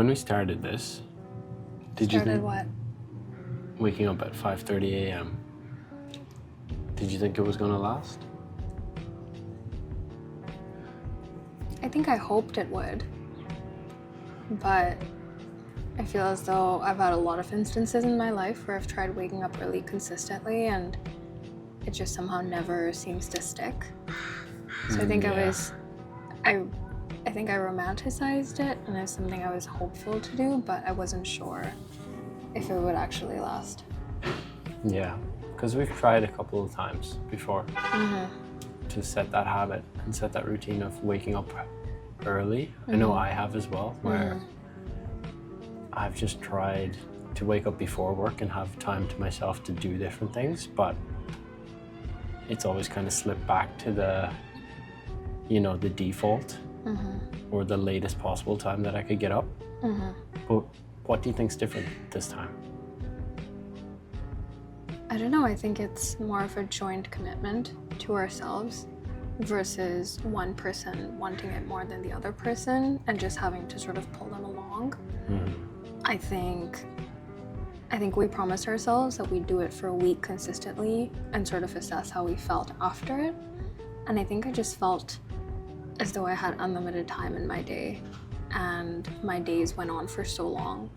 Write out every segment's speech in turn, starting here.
when we started this, did you Started think what? waking up at 5:30 a.m., did you think it was going to last? I think I hoped it would, but I feel as though I've had a lot of instances in my life where I've tried waking up early consistently and it just somehow never seems to stick. So I think Yeah. I think I romanticized it and it's something I was hopeful to do, but I wasn't sure if it would actually last. Yeah, because we've tried a couple of times before to set that habit and set that routine of waking up early. I know I have as well, where I've just tried to wake up before work and have time to myself to do different things, but it's always kind of slipped back to the default or the latest possible time that I could get up. But what do you think's different this time? I don't know, I think it's more of a joint commitment to ourselves versus one person wanting it more than the other person and just having to sort of pull them along. I think we promised ourselves that we'd do it for a week consistently and sort of assess how we felt after it. And I think I just felt as though I had unlimited time in my day and my days went on for so long.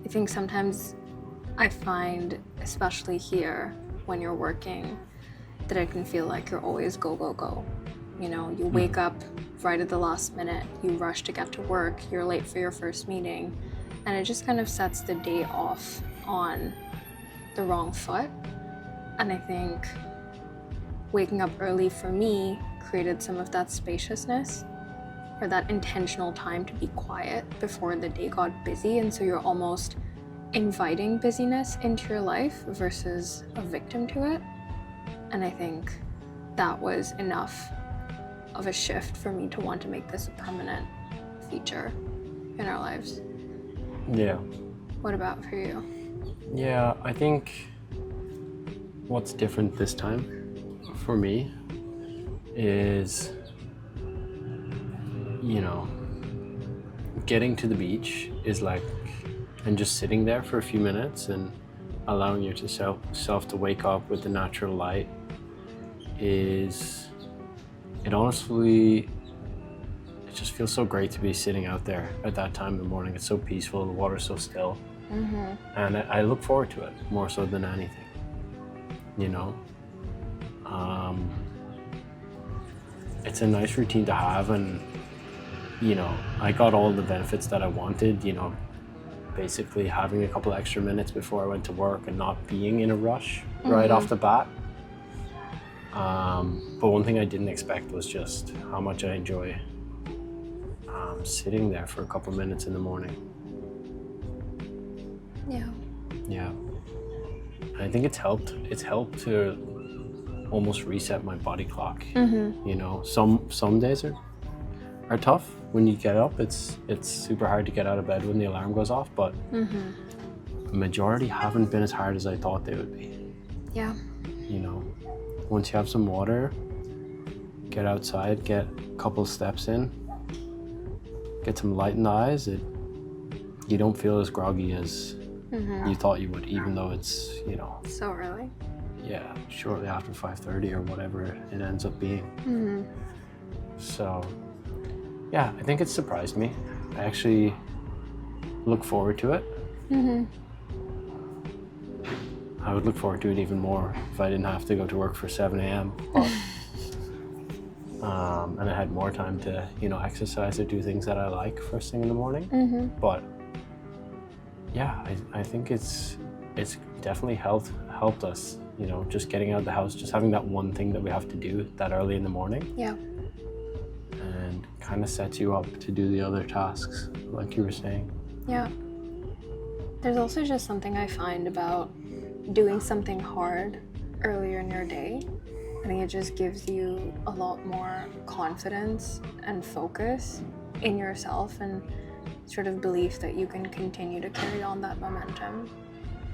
I think sometimes I find, especially here when you're working, that it can feel like you're always go, go, go. You know, you wake up right at the last minute, you rush to get to work, you're late for your first meeting, and it just kind of sets the day off on the wrong foot. And I think waking up early for me created some of that spaciousness or that intentional time to be quiet before the day got busy. And so you're almost inviting busyness into your life versus a victim to it. And I think that was enough of a shift for me to want to make this a permanent feature in our lives. Yeah. What about for you? Yeah, I think what's different this time for me is, getting to the beach is like, and just sitting there for a few minutes and allowing yourself to wake up with the natural light it just feels so great to be sitting out there at that time in the morning. It's so peaceful, the water's so still. And I look forward to it more so than anything, it's a nice routine to have, and I got all the benefits that I wanted, basically having a couple extra minutes before I went to work and not being in a rush right off the bat. But one thing I didn't expect was just how much I enjoy sitting there for a couple minutes in the morning. Yeah. I think it's helped to almost reset my body clock. Some days are tough. When you get up, it's super hard to get out of bed when the alarm goes off, but the majority haven't been as hard as I thought they would be. Yeah. Once you have some water, get outside, get a couple steps in, get some light in the eyes, you don't feel as groggy as you thought you would, even though it's, So early. yeah, shortly after 5:30 or whatever it ends up being. So, yeah, I think it surprised me. I actually look forward to it. I would look forward to it even more if I didn't have to go to work for 7 a.m. And I had more time to, exercise or do things that I like first thing in the morning. But yeah, I think it's definitely helped us, just getting out of the house, just having that one thing that we have to do that early in the morning. Yeah. And kind of sets you up to do the other tasks, like you were saying. Yeah. There's also just something I find about doing something hard earlier in your day. I think it just gives you a lot more confidence and focus in yourself and sort of belief that you can continue to carry on that momentum.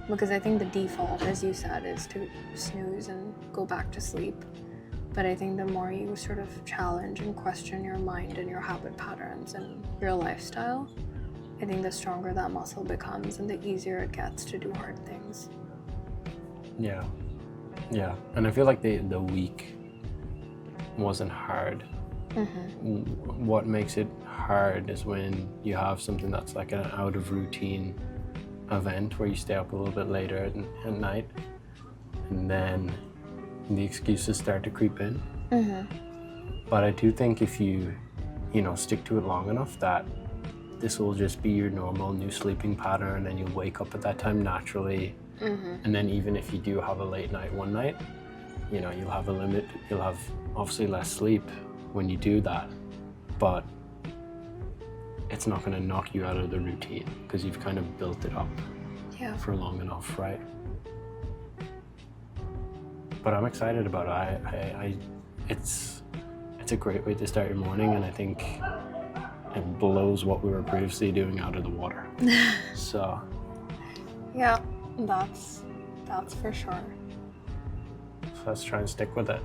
Because I think the default, as you said, is to snooze and go back to sleep. But I think the more you sort of challenge and question your mind and your habit patterns and your lifestyle, I think the stronger that muscle becomes and the easier it gets to do hard things. Yeah. Yeah. And I feel like the week wasn't hard. What makes it hard is when you have something that's like an out of routine event where you stay up a little bit later at night, and then the excuses start to creep in. But I do think if you stick to it long enough, that this will just be your normal new sleeping pattern, and you'll wake up at that time naturally. And then even if you do have a late night one night, you'll have a limit. You'll have obviously less sleep when you do that, but it's not going to knock you out of the routine because you've kind of built it up for long enough, right? But I'm excited about it. It's a great way to start your morning, and I think it blows what we were previously doing out of the water. So yeah, that's for sure. let's try and stick with it.